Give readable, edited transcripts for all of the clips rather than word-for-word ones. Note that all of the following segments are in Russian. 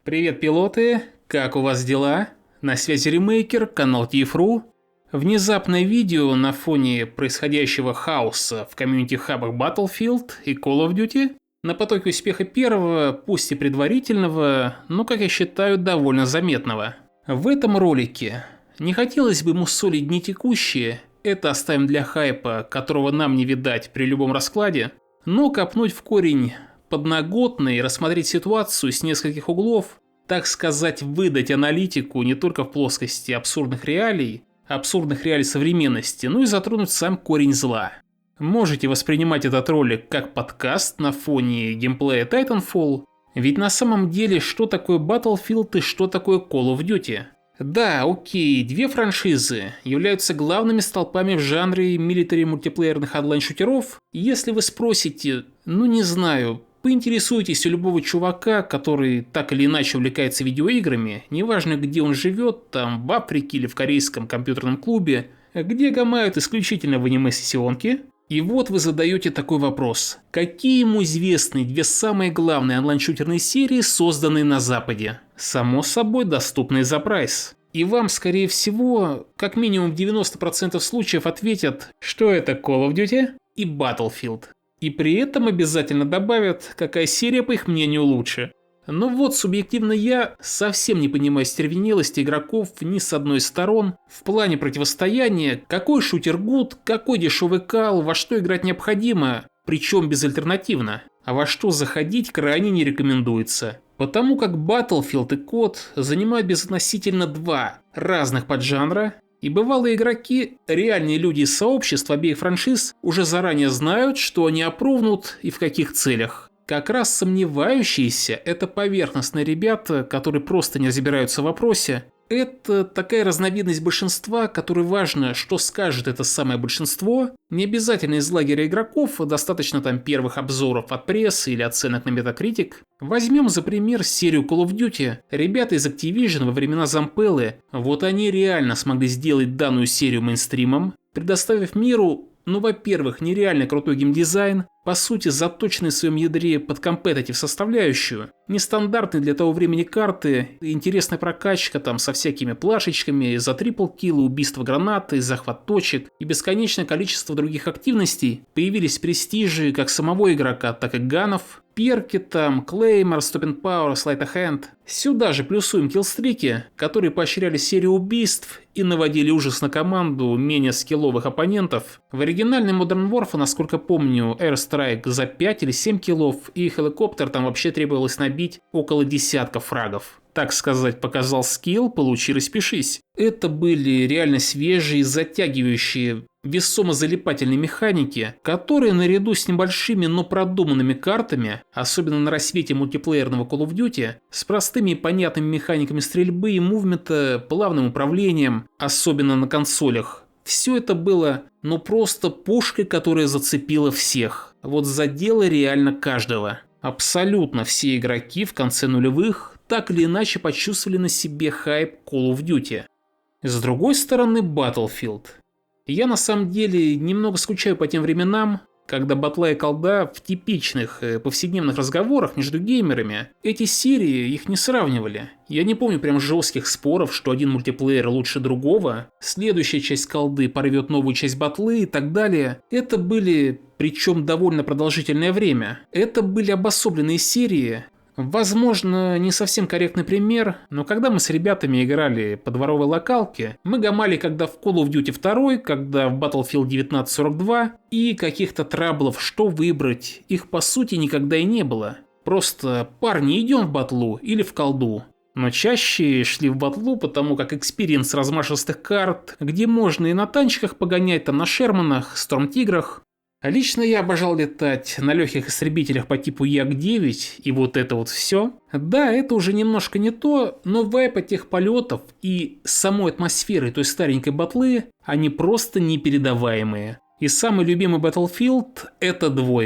Привет, пилоты! Как у вас дела? На связи ремейкер, канал TF.ru. Внезапное видео на фоне происходящего хаоса в комьюнити-хабах Battlefield и Call of Duty. На потоке успеха первого, пусть и предварительного, но, как я считаю, довольно заметного. В этом ролике не хотелось бы мусолить дни текущие, это оставим для хайпа, которого нам не видать при любом раскладе, но копнуть в корень подноготно и рассмотреть ситуацию с нескольких углов, так сказать, выдать аналитику не только в плоскости абсурдных реалий современности, но и затронуть сам корень зла. Можете воспринимать этот ролик как подкаст на фоне геймплея Titanfall, ведь на самом деле что такое Battlefield и что такое Call of Duty? Да, окей, две франшизы являются главными столпами в жанре милитари-мультиплеерных онлайн-шутеров. Если вы спросите, не знаю, поинтересуйтесь у любого чувака, который так или иначе увлекается видеоиграми, неважно где он живет, там в Африке или в корейском компьютерном клубе, где гамают исключительно в аниме-сессионке. И вот вы задаете такой вопрос. Какие ему известны две самые главные онлайн-шутерные серии, созданные на Западе? Само собой, доступные за прайс. И вам, скорее всего, как минимум 90% случаев ответят, что это Call of Duty и Battlefield. И при этом обязательно добавят, какая серия, по их мнению, лучше. Но вот субъективно я совсем не понимаю стервенелости игроков ни с одной из сторон в плане противостояния, какой шутер гуд, какой дешевый кал, во что играть необходимо, причем безальтернативно, а во что заходить крайне не рекомендуется. Потому как Battlefield и COD занимают безотносительно два разных поджанра, и бывалые игроки, реальные люди из сообществ обеих франшиз, уже заранее знают, что они опровнут и в каких целях. Как раз сомневающиеся – это поверхностные ребята, которые просто не разбираются в вопросе. Это такая разновидность большинства, которой важно, что скажет это самое большинство. Не обязательно из лагеря игроков, достаточно там первых обзоров от прессы или оценок на Metacritic. Возьмем за пример серию Call of Duty. Ребята из Activision во времена Зампеллы, вот они реально смогли сделать данную серию мейнстримом, предоставив миру, во-первых, нереально крутой геймдизайн, по сути заточенный в своем ядре под компетитив составляющую, нестандартные для того времени карты, интересная прокачка там со всякими плашечками, за трипл-киллы, убийство гранатой, захват точек и бесконечное количество других активностей, появились престижи как самого игрока, так и ганов, перки там, Claymore, Stop and Power, Sleight of Hand. Сюда же плюсуем киллстрики, которые поощряли серию убийств и наводили ужас на команду менее скилловых оппонентов. В оригинальной Modern Warfare, насколько помню, Airstrike за 5 или 7 киллов, и Helicopter там вообще требовалось набить около десятка фрагов. Так сказать, показал скилл, получи распишись. Это были реально свежие, затягивающие, весомо залипательные механики, которые наряду с небольшими, но продуманными картами, особенно на рассвете мультиплеерного Call of Duty, с простыми и понятными механиками стрельбы и мувмента, плавным управлением, особенно на консолях, все это было, просто пушкой, которая зацепила всех. Вот задело реально каждого. Абсолютно все игроки в конце нулевых так или иначе почувствовали на себе хайп Call of Duty. С другой стороны, Battlefield. Я на самом деле немного скучаю по тем временам, когда батла и колда в типичных повседневных разговорах между геймерами, эти серии их не сравнивали. Я не помню прям жестких споров, что один мультиплеер лучше другого, следующая часть колды порвет новую часть батлы и так далее. Это были, причем довольно продолжительное время, это были обособленные серии. Возможно, не совсем корректный пример, но когда мы с ребятами играли по дворовой локалке, мы гамали когда в Call of Duty 2, когда в Battlefield 1942, и каких-то траблов, что выбрать, их по сути никогда и не было. Просто парни, идем в батлу или в колду. Но чаще шли в батлу, потому как экспириенс размашистых карт, где можно и на танчиках погонять, там на Шерманах, Стормтиграх. Лично я обожал летать на легких истребителях по типу Як-9 и вот это вот все. Да, это уже немножко не то, но вайп от тех полетов и самой атмосферы той старенькой батлы, они просто непередаваемые. И самый любимый Battlefield – это 2.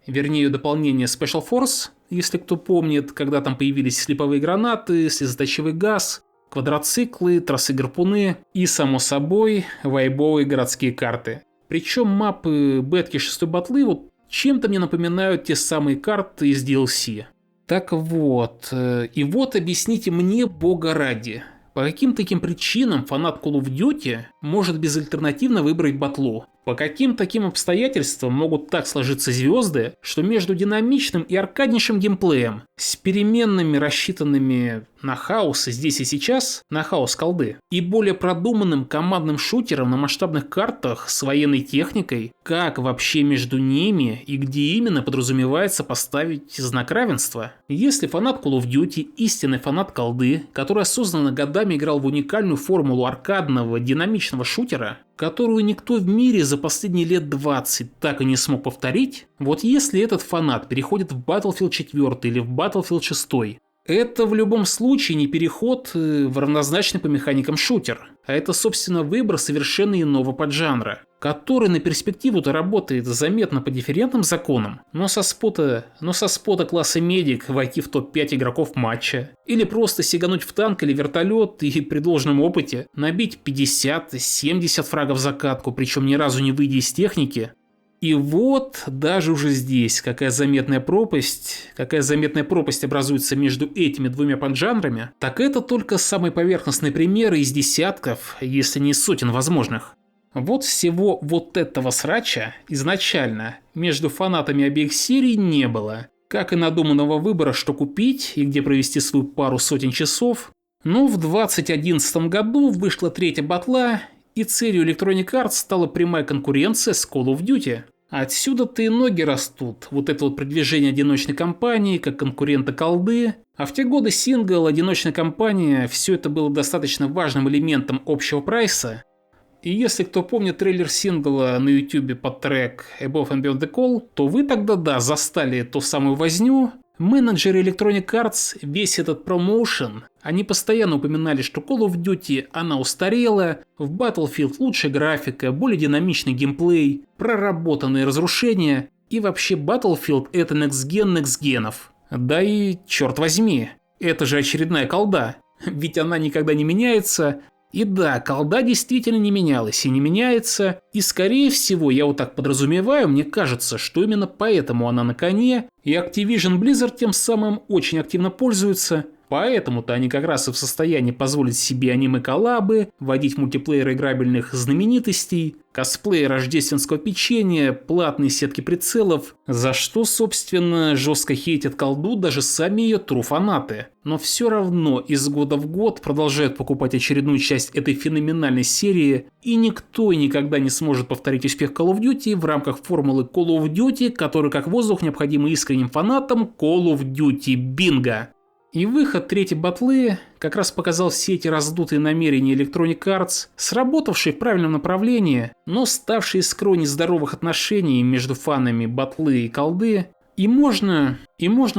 Вернее, ее дополнение Special Force, если кто помнит, когда там появились слеповые гранаты, слезоточивый газ, квадроциклы, трассы-гарпуны и, само собой, вайбовые городские карты. Причем мапы бетки 6 батлы вот чем-то мне напоминают те самые карты из DLC. Так вот, и вот объясните мне, бога ради, по каким таким причинам фанат Call of Duty может безальтернативно выбрать батлу? По каким таким обстоятельствам могут так сложиться звезды, что между динамичным и аркаднейшим геймплеем, с переменными, рассчитанными на хаос здесь и сейчас, на хаос колды, и более продуманным командным шутером на масштабных картах с военной техникой, как вообще между ними и где именно подразумевается поставить знак равенства? Если фанат Call of Duty истинный фанат колды, который осознанно годами играл в уникальную формулу аркадного динамичного шутера, которую никто в мире за последние лет 20 так и не смог повторить, вот если этот фанат переходит в Battlefield 4 или в Battlefield 6, это в любом случае не переход в равнозначный по механикам шутер, а это, собственно, выбор совершенно иного поджанра, который на перспективу-то работает заметно по дифферентным законам, но со спота класса медик войти в топ-5 игроков матча, или просто сигануть в танк или вертолет и при должном опыте набить 50-70 фрагов за катку, причем ни разу не выйдя из техники. И вот даже уже здесь какая заметная пропасть образуется между этими двумя поджанрами, так это только самые поверхностные примеры из десятков, если не сотен возможных. Вот всего вот этого срача изначально между фанатами обеих серий не было, как и надуманного выбора, что купить и где провести свою пару сотен часов. Но в 2011 году вышла третья батла, и целью Electronic Arts стала прямая конкуренция с Call of Duty. Отсюда-то и ноги растут, вот это вот продвижение одиночной кампании как конкурента колды. А в те годы сингл, одиночная кампания, все это было достаточно важным элементом общего прайса. И если кто помнит трейлер сингла на YouTube под трек Above and Beyond the Call, то вы тогда, да, застали ту самую возню. Менеджеры Electronic Arts, весь этот промоушен, они постоянно упоминали, что Call of Duty, она устарела, в Battlefield лучшая графика, более динамичный геймплей, проработанные разрушения, и вообще Battlefield это некстген Да и, черт возьми, это же очередная колда, ведь она никогда не меняется. И да, колда действительно не менялась и не меняется, и скорее всего, я вот так подразумеваю, мне кажется, что именно поэтому она на коне, и Activision Blizzard тем самым очень активно пользуется. Поэтому-то они как раз и в состоянии позволить себе аниме-коллабы, вводить мультиплееры играбельных знаменитостей, косплеи рождественского печенья, платные сетки прицелов, за что, собственно, жестко хейтят колду даже сами ее тру-фанаты. Но все равно из года в год продолжают покупать очередную часть этой феноменальной серии, и никто и никогда не сможет повторить успех Call of Duty в рамках формулы Call of Duty, который как воздух необходим искренним фанатам Call of Duty Bingo. И выход третьей батлы как раз показал все эти раздутые намерения Electronic Arts, сработавшие в правильном направлении, но ставшие искрой нездоровых отношений между фанами батлы и колды. И можно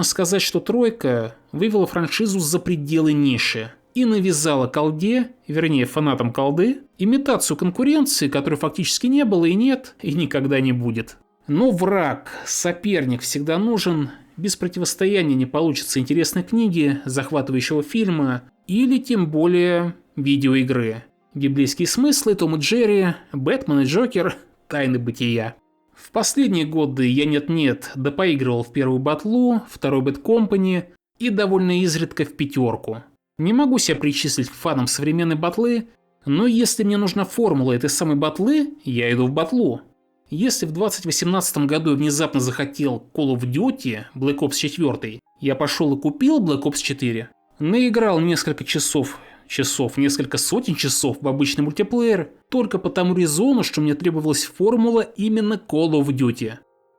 сказать, что тройка вывела франшизу за пределы ниши и навязала колде, вернее фанатам колды, имитацию конкуренции, которой фактически не было и нет, и никогда не будет. Но враг, соперник всегда нужен. Без противостояния не получится интересной книги, захватывающего фильма или тем более видеоигры. Библейские смыслы, Том и Джерри, Бэтмен и Джокер, тайны бытия. В последние годы я нет-нет да поигрывал в первую батлу, второй Bad Company и довольно изредка в пятерку. Не могу себя причислить к фанам современной батлы, но если мне нужна формула этой самой батлы, я иду в батлу. Если в 2018 году я внезапно захотел Call of Duty Black Ops 4, я пошел и купил Black Ops 4, наиграл несколько несколько сотен часов в обычный мультиплеер, только по тому резону, что мне требовалась формула именно Call of Duty.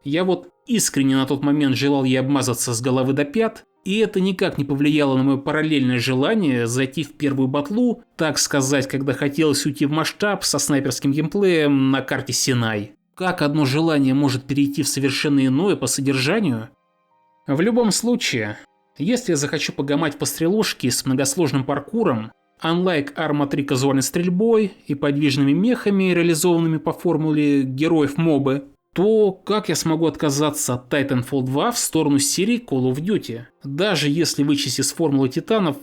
Я вот искренне на тот момент желал ей обмазаться с головы до пят, и это никак не повлияло на мое параллельное желание зайти в первую батлу, так сказать, когда хотелось уйти в масштаб со снайперским геймплеем на карте Синай. Как одно желание может перейти в совершенно иное по содержанию? В любом случае, если я захочу погамать по стрелушке с многосложным паркуром, unlike Arma 3 казуальной стрельбой и подвижными мехами, реализованными по формуле героев мобы, то как я смогу отказаться от Titanfall 2 в сторону серии Call of Duty? Даже если вычесть из формулы титанов,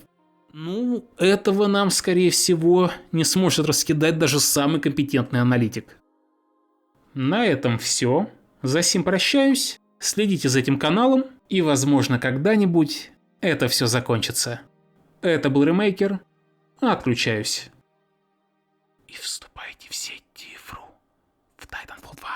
этого нам, скорее всего, не сможет раскидать даже самый компетентный аналитик. На этом все. За сим прощаюсь. Следите за этим каналом, И возможно когда-нибудь это все закончится. Это был Ремейкер. Отключаюсь. И вступайте в сеть Тифру в Titanfall 2.